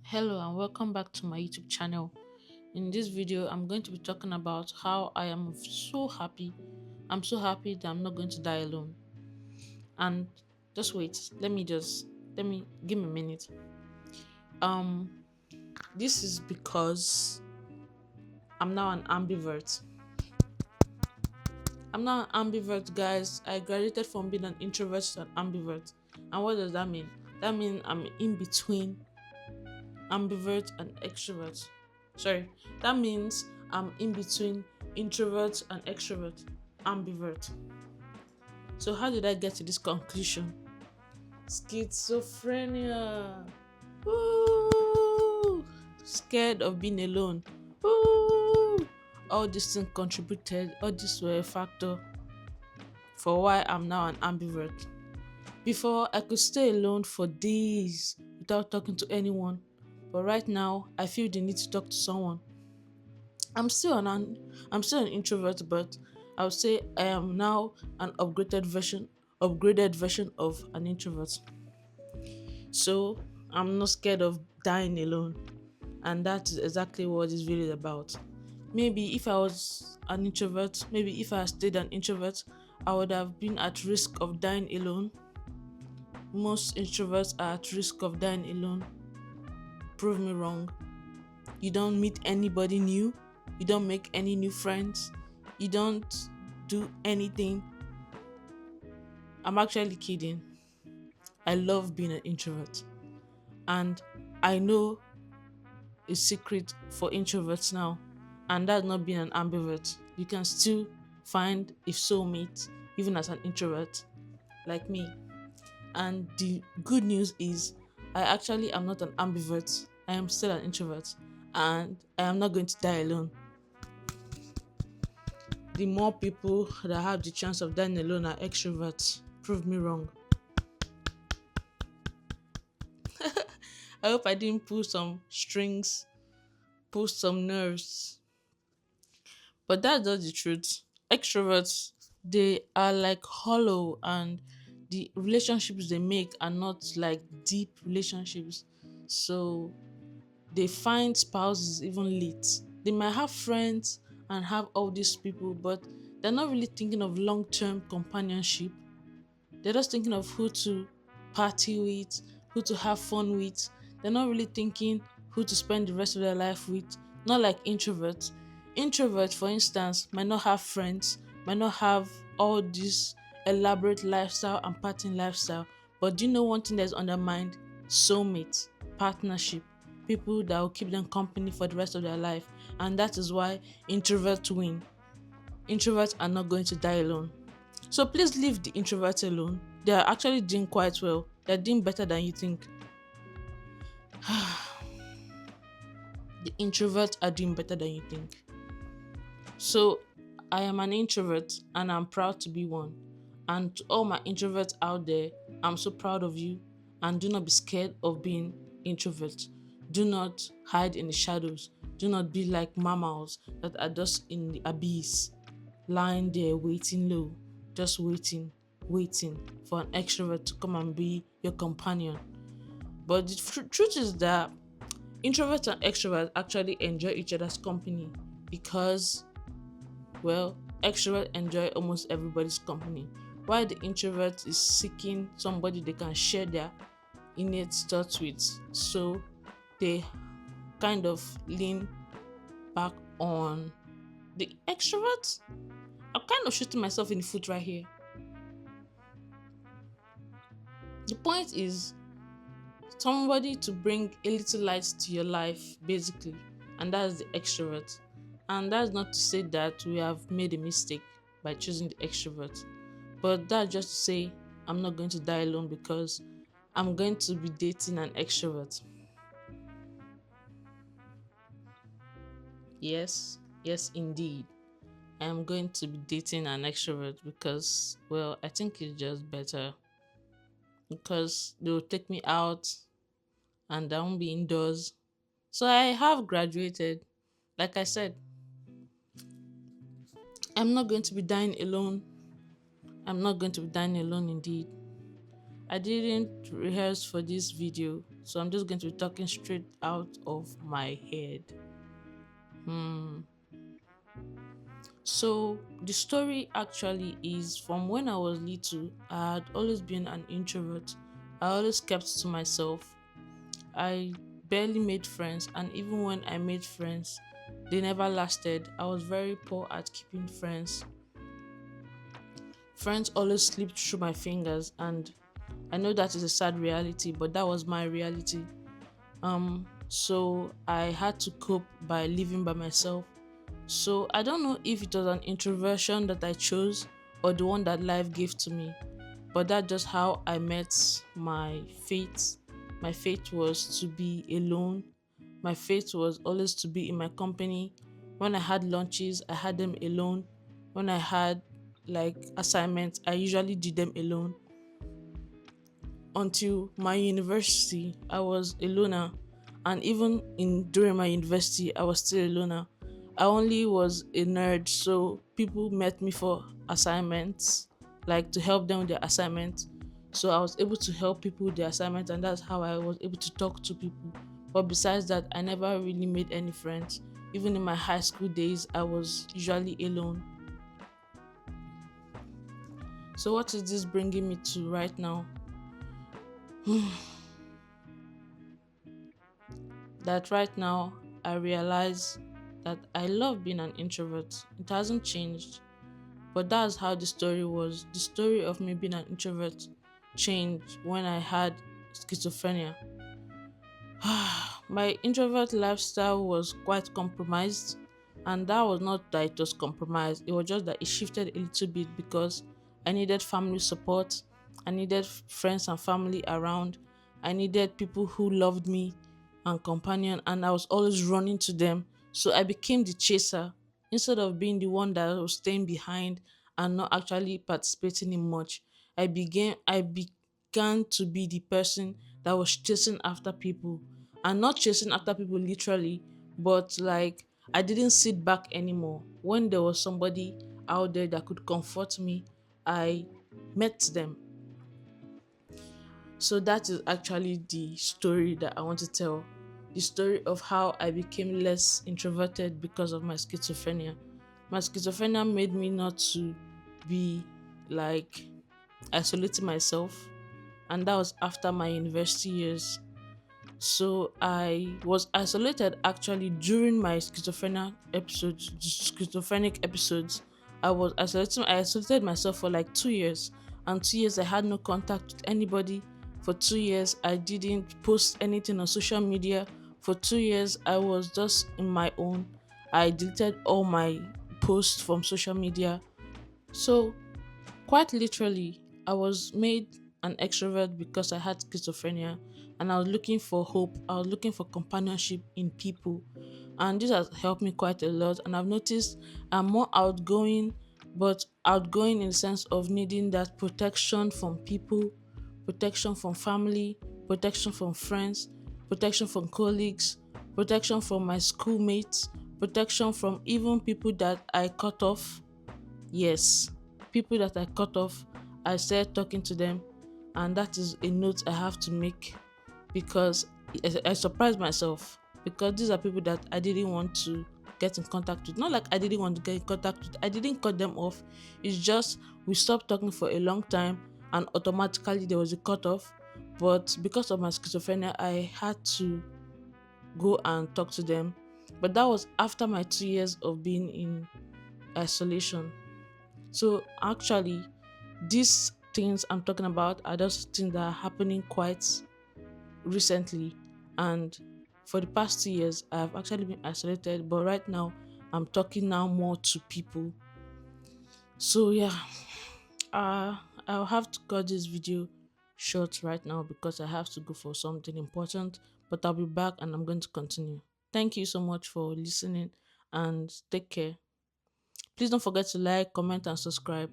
Hello and welcome back to my YouTube channel. In this video, I'm going to be talking about how I am so happy. I'm so happy that I'm not going to die alone. And just wait, let me give me a minute. Um, this is because I'm now an ambivert. I'm now an ambivert, guys. I graduated from being an introvert to an ambivert. And what does that mean? That means I'm in between ambivert and extrovert. Sorry, that means I'm in between introvert and extrovert, ambivert. So how did I get to this conclusion? Schizophrenia. Ooh, scared of being alone. Ooh, all these things contributed. All this were a factor for why I'm now an ambivert. Before, I could stay alone for days without talking to anyone, but right now I feel the need to talk to someone. I'm still an introvert, but I would say I am now an upgraded version of an introvert. So I'm not scared of dying alone, and that is exactly what this video is about. Maybe if I was an introvert, maybe if I had stayed an introvert, I would have been at risk of dying alone. Most introverts are at risk of dying alone. Prove me wrong. You don't meet anybody new, you don't make any new friends, you don't do anything. I'm actually kidding. I love being an introvert, and I know a secret for introverts now, and that's not being an ambivert. You can still find a soulmate even as an introvert like me. And the good news is, I actually am not an ambivert. I am still an introvert, and I am not going to die alone. The more people that have the chance of dying alone are extroverts. Prove me wrong. I hope I didn't pull some strings, pull some nerves. But that's just the truth. Extroverts, they are like hollow, and the relationships they make are not like deep relationships. So they find spouses even late. They might have friends and have all these people, but they're not really thinking of long term companionship. They're just thinking of who to party with, who to have fun with. They're not really thinking who to spend the rest of their life with. Not like introverts. Introverts, for instance, might not have friends, might not have all this elaborate lifestyle and partying lifestyle. But do you know one thing that's on their mind? Soulmate, partnership, people that will keep them company for the rest of their life. And that is why introverts win. Introverts are not going to die alone. So please leave the introverts alone. They are actually doing quite well. They're doing better than you think. The introverts are doing better than you think. So I am an introvert and I'm proud to be one. And to all my introverts out there, I'm so proud of you. And do not be scared of being introvert. Do not hide in the shadows. Do not be like mammals that are just in the abyss, lying there waiting low, just waiting for an extrovert to come and be your companion. But the truth is that introverts and extroverts actually enjoy each other's company because, well, extroverts enjoy almost everybody's company, while the introvert is seeking somebody they can share their innate thoughts with. So they kind of lean back on the extroverts. I'm kind of shooting myself in the foot right here. The point is somebody to bring a little light to your life, basically, and that's the extrovert. And that's not to say that we have made a mistake by choosing the extrovert, but that's just to say I'm not going to die alone because I'm going to be dating an extrovert. Yes, yes, indeed. I'm going to be dating an extrovert because, well, I think it's just better because they will take me out and I won't be indoors. So I have graduated. Like I said, I'm not going to be dying alone. I'm not going to be dying alone indeed. I didn't rehearse for this video, so I'm just going to be talking straight out of my head. Hmm. So the story actually is from when I was little. I had always been an introvert. I always kept to myself. I barely made friends, and even when I made friends, they never lasted. I was very poor at keeping friends. Friends always slipped through my fingers, and I know that is a sad reality, but that was my reality. So I had to cope by living by myself. So I don't know if it was an introversion that I chose or the one that life gave to me, but that's just how I met my fate. My fate was to be alone. My fate was always to be in my company. When I had lunches, I had them alone. When I had like assignments, I usually did them alone. Until my university, I was a loner, and even in during my university, I was still a loner. I only was a nerd, so people met me for assignments, like to help them with their assignments. So I was able to help people with their assignments, and that's how I was able to talk to people. But besides that, I never really made any friends. Even in my high school days, I was usually alone. So what is this bringing me to right now? That right now I realize that I love being an introvert. It hasn't changed, but that's how the story was. The story of me being an introvert changed when I had schizophrenia. My introvert lifestyle was quite compromised, and that was not that it was compromised, it was just that it shifted a little bit because I needed family support, I needed friends and family around, I needed people who loved me and companion, and I was always running to them. So I became the chaser instead of being the one that was staying behind and not actually participating in much. I began to be the person that was chasing after people, and not chasing after people literally, but like I didn't sit back anymore. When there was somebody out there that could comfort me, I met them. So that is actually the story that I want to tell. The story of how I became less introverted because of my schizophrenia. My schizophrenia made me not to be like isolating myself, and that was after my university years. So I was isolated actually during my schizophrenic episodes. I isolated myself for like 2 years. And 2 years I had no contact with anybody. For 2 years I didn't post anything on social media. For 2 years I was just in my own. I deleted all my posts from social media. So quite literally, I was made an extrovert because I had schizophrenia, and I was looking for hope. I was looking for companionship in people, and this has helped me quite a lot. And I've noticed I'm more outgoing, but outgoing in the sense of needing that protection from people, protection from family, protection from friends, protection from colleagues, protection from my schoolmates, protection from even people that I cut off. Yes, people that I cut off, I started talking to them, and that is a note I have to make because I surprised myself because these are people that I didn't want to get in contact with. Not like I didn't want to get in contact with, I didn't cut them off. It's just we stopped talking for a long time, and automatically there was a cut off. But because of my schizophrenia, I had to go and talk to them. But that was after my 2 years of being in isolation. So actually, these things I'm talking about are just things that are happening quite recently. And for the past 2 years, I've actually been isolated, but right now, I'm talking now more to people. So yeah, uh, I'll have to cut this video short right now because I have to go for something important. But I'll be back and I'm going to continue. Thank you so much for listening and take care. Please don't forget to like, comment, and subscribe.